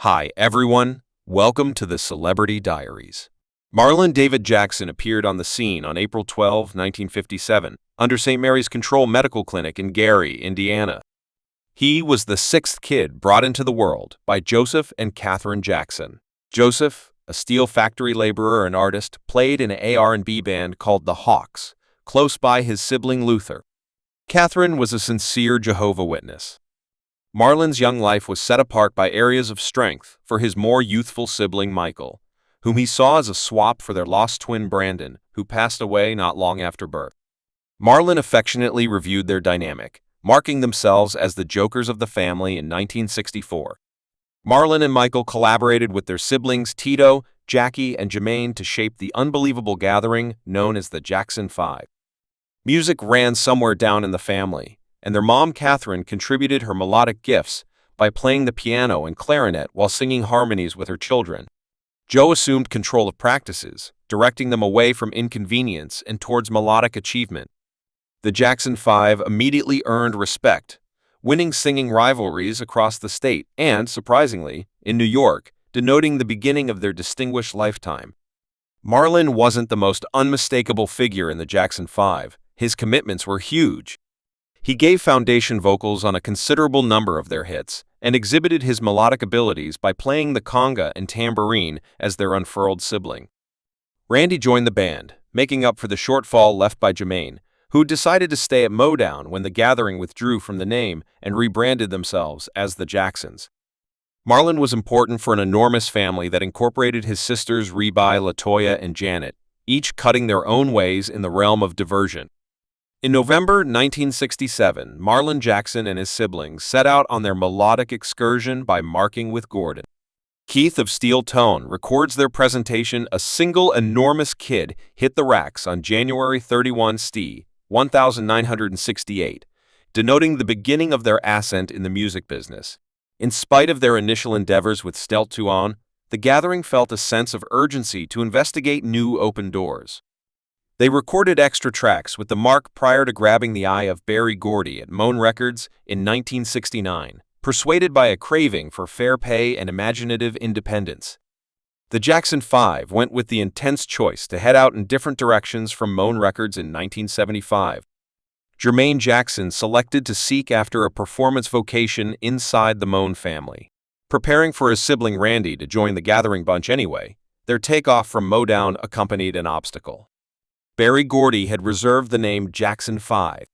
Hi, everyone. Welcome to the Celebrity Diaries. Marlon David Jackson appeared on the scene on April 12, 1957, under St. Mary's Control Medical Clinic in Gary, Indiana. He was the sixth kid brought into the world by Joseph and Catherine Jackson. Joseph, a steel factory laborer and artist, played in an R&B band called the Hawks, close by his sibling Luther. Catherine was a sincere Jehovah's Witness. Marlon's young life was set apart by areas of strength for his more youthful sibling Michael, whom he saw as a swap for their lost twin Brandon, who passed away not long after birth. Marlon affectionately reviewed their dynamic, marking themselves as the jokers of the family in 1964. Marlon and Michael collaborated with their siblings Tito, Jackie, and Jermaine to shape the unbelievable gathering known as the Jackson 5. Music ran somewhere down in the family, and their mom Catherine contributed her melodic gifts by playing the piano and clarinet while singing harmonies with her children. Joe assumed control of practices, directing them away from inconvenience and towards melodic achievement. The Jackson 5 immediately earned respect, winning singing rivalries across the state and, surprisingly, in New York, denoting the beginning of their distinguished lifetime. Marlon wasn't the most unmistakable figure in the Jackson 5. His commitments were huge. He gave foundation vocals on a considerable number of their hits and exhibited his melodic abilities by playing the conga and tambourine as their unfurled sibling. Randy joined the band, making up for the shortfall left by Jermaine, who decided to stay at Motown when the gathering withdrew from the name and rebranded themselves as the Jacksons. Marlon was important for an enormous family that incorporated his sisters Reba, LaToya, and Janet, each cutting their own ways in the realm of diversion. In November 1967, Marlon Jackson and his siblings set out on their melodic excursion by marking with Gordon. Keith of Steel Tone records their presentation. A single enormous kid hit the racks on January 31 St. 1968, denoting the beginning of their ascent in the music business. In spite of their initial endeavors with Steel Tone, the gathering felt a sense of urgency to investigate new open doors. They recorded extra tracks with the mark prior to grabbing the eye of Berry Gordy at Moan Records in 1969, persuaded by a craving for fair pay and imaginative independence. The Jackson 5 went with the intense choice to head out in different directions from Moan Records in 1975. Jermaine Jackson selected to seek after a performance vocation inside the Moan family. Preparing for his sibling Randy to join the gathering bunch anyway, their takeoff from Motown accompanied an obstacle. Berry Gordy had reserved the name Jackson 5.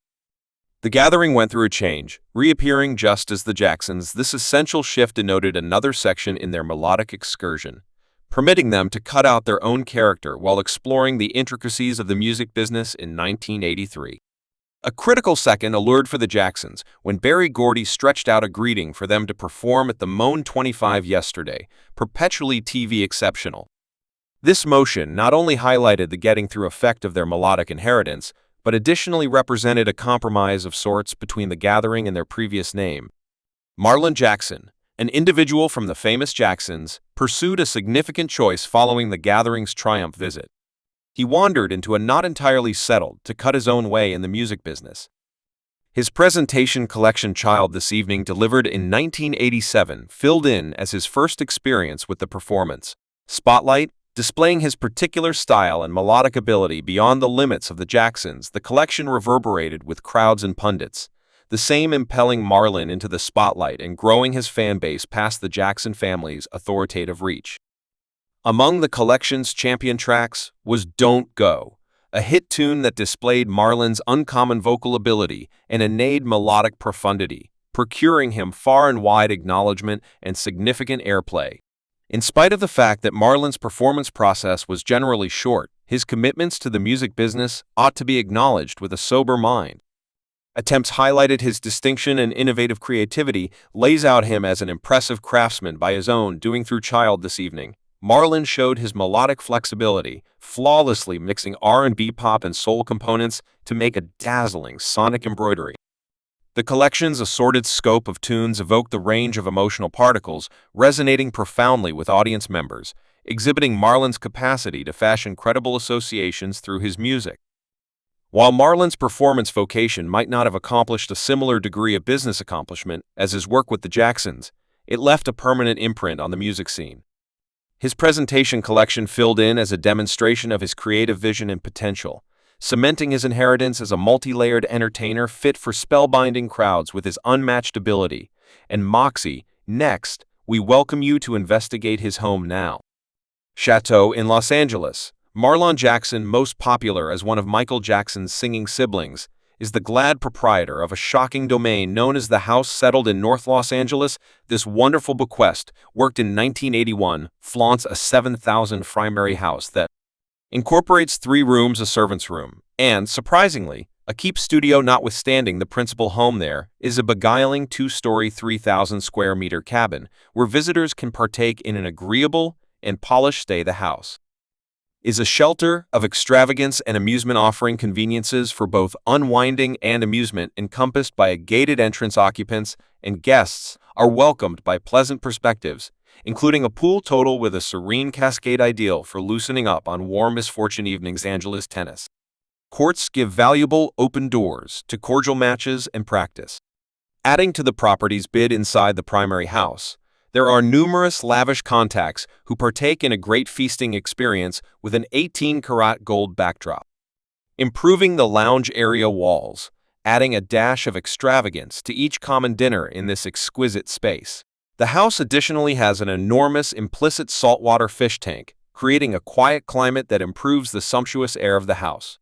The gathering went through a change, reappearing just as the Jacksons. This essential shift denoted another section in their melodic excursion, permitting them to cut out their own character while exploring the intricacies of the music business in 1983. A critical second allured for the Jacksons when Berry Gordy stretched out a greeting for them to perform at the Moan 25 yesterday, perpetually TV exceptional. This motion not only highlighted the getting through effect of their melodic inheritance, but additionally represented a compromise of sorts between the gathering and their previous name. Marlon Jackson, an individual from the famous Jacksons, pursued a significant choice following the gathering's triumph visit. He wandered into a not entirely settled to cut his own way in the music business. His presentation collection Child This Evening, delivered in 1987, filled in as his first experience with the performance. Spotlight, displaying his particular style and melodic ability beyond the limits of the Jacksons, the collection reverberated with crowds and pundits, the same impelling Marlon into the spotlight and growing his fan base past the Jackson family's authoritative reach. Among the collection's champion tracks was Don't Go, a hit tune that displayed Marlon's uncommon vocal ability and innate melodic profundity, procuring him far and wide acknowledgement and significant airplay. In spite of the fact that Marlon's performance process was generally short, his commitments to the music business ought to be acknowledged with a sober mind. Attempts highlighted his distinction and innovative creativity, lays out him as an impressive craftsman by his own doing. Through Child This Evening, Marlon showed his melodic flexibility, flawlessly mixing R&B, pop, and soul components to make a dazzling sonic embroidery. The collection's assorted scope of tunes evoked the range of emotional particles, resonating profoundly with audience members, exhibiting Marlon's capacity to fashion credible associations through his music. While Marlon's performance vocation might not have accomplished a similar degree of business accomplishment as his work with the Jacksons, it left a permanent imprint on the music scene. His presentation collection filled in as a demonstration of his creative vision and potential, cementing his inheritance as a multi-layered entertainer fit for spellbinding crowds with his unmatched ability and moxie. Next, we welcome you to investigate his home now. Chateau in Los Angeles. Marlon Jackson, most popular as one of Michael Jackson's singing siblings, is the glad proprietor of a shocking domain known as the house settled in North Los Angeles. This wonderful bequest, worked in 1981, flaunts a 7,000 primary house that incorporates 3 rooms, a servant's room, and, surprisingly, a keep studio. Notwithstanding the principal home, there is a beguiling 2-story, 3,000 square meter cabin where visitors can partake in an agreeable and polished stay. The house is a shelter of extravagance and amusement, offering conveniences for both unwinding and amusement, encompassed by a gated entrance. Occupants and guests are welcomed by pleasant perspectives, including a pool total with a serene cascade, ideal for loosening up on warm misfortune evenings. Angeles tennis courts give valuable open doors to cordial matches and practice. Adding to the property's bid, inside the primary house, there are numerous lavish contacts who partake in a great feasting experience with an 18-karat gold backdrop, improving the lounge area walls, adding a dash of extravagance to each common dinner in this exquisite space. The house additionally has an enormous implicit saltwater fish tank, creating a quiet climate that improves the sumptuous air of the house.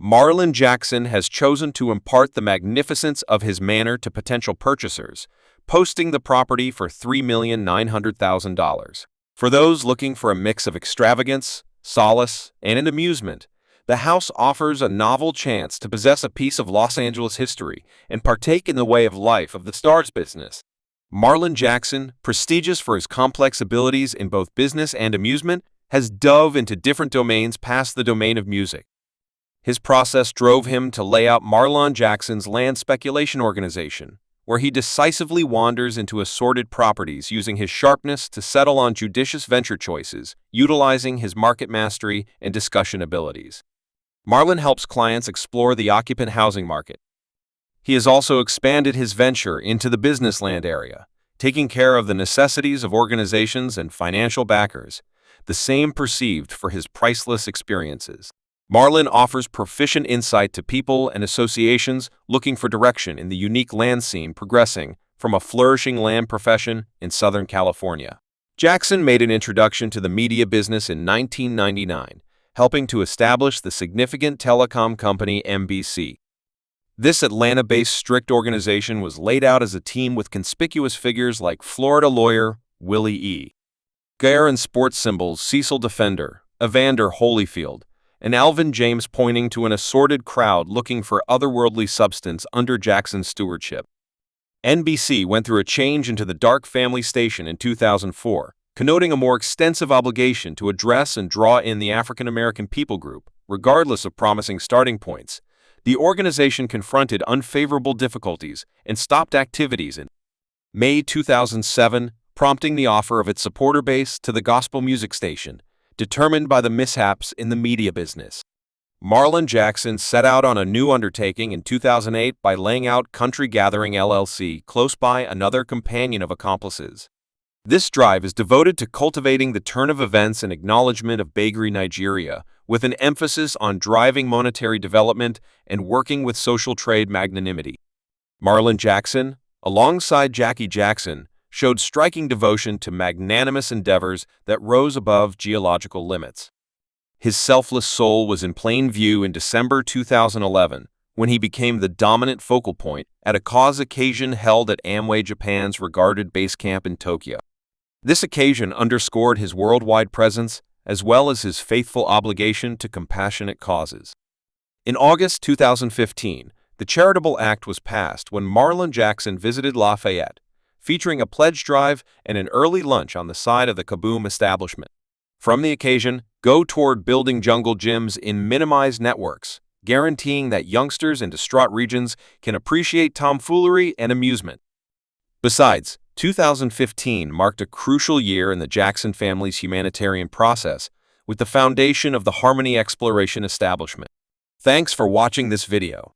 Marlon Jackson has chosen to impart the magnificence of his manor to potential purchasers, posting the property for $3,900,000. For those looking for a mix of extravagance, solace, and amusement, the house offers a novel chance to possess a piece of Los Angeles history and partake in the way of life of the star's business. Marlon Jackson, prestigious for his complex abilities in both business and amusement, has dove into different domains past the domain of music. His process drove him to lay out Marlon Jackson's land speculation organization, where he decisively wanders into assorted properties, using his sharpness to settle on judicious venture choices, utilizing his market mastery and discussion abilities. Marlon helps clients explore the occupant housing market. He has also expanded his venture into the business land area, taking care of the necessities of organizations and financial backers, the same perceived for his priceless experiences. Marlon offers proficient insight to people and associations looking for direction in the unique land scene, progressing from a flourishing land profession in Southern California. Jackson made an introduction to the media business in 1999, helping to establish the significant telecom company NBC. This Atlanta-based strict organization was laid out as a team with conspicuous figures like Florida lawyer Willie E. Gare and sports symbols Cecil Defender, Evander Holyfield, and Alvin James, pointing to an assorted crowd looking for otherworldly substance under Jackson's stewardship. NBC went through a change into the Dark Family Station in 2004, connoting a more extensive obligation to address and draw in the African American people group. Regardless of promising starting points, the organization confronted unfavorable difficulties and stopped activities in May 2007, prompting the offer of its supporter base to the gospel music station, determined by the mishaps in the media business. Marlon Jackson set out on a new undertaking in 2008 by laying out Country Gathering LLC close by, another companion of accomplices. This drive is devoted to cultivating the turn of events and acknowledgement of Bagri, Nigeria, with an emphasis on driving monetary development and working with social trade magnanimity. Marlon Jackson, alongside Jackie Jackson, showed striking devotion to magnanimous endeavors that rose above geological limits. His selfless soul was in plain view in December 2011, when he became the dominant focal point at a cause occasion held at Amway Japan's regarded base camp in Tokyo. This occasion underscored his worldwide presence, as well as his faithful obligation to compassionate causes. In August 2015, the charitable act was passed when Marlon Jackson visited Lafayette, featuring a pledge drive and an early lunch on the side of the Kaboom establishment. From the occasion, go toward building jungle gyms in minimized networks, guaranteeing that youngsters in distraught regions can appreciate tomfoolery and amusement. Besides, 2015 marked a crucial year in the Jackson family's humanitarian process with the foundation of the Harmony Exploration establishment. Thanks for watching this video.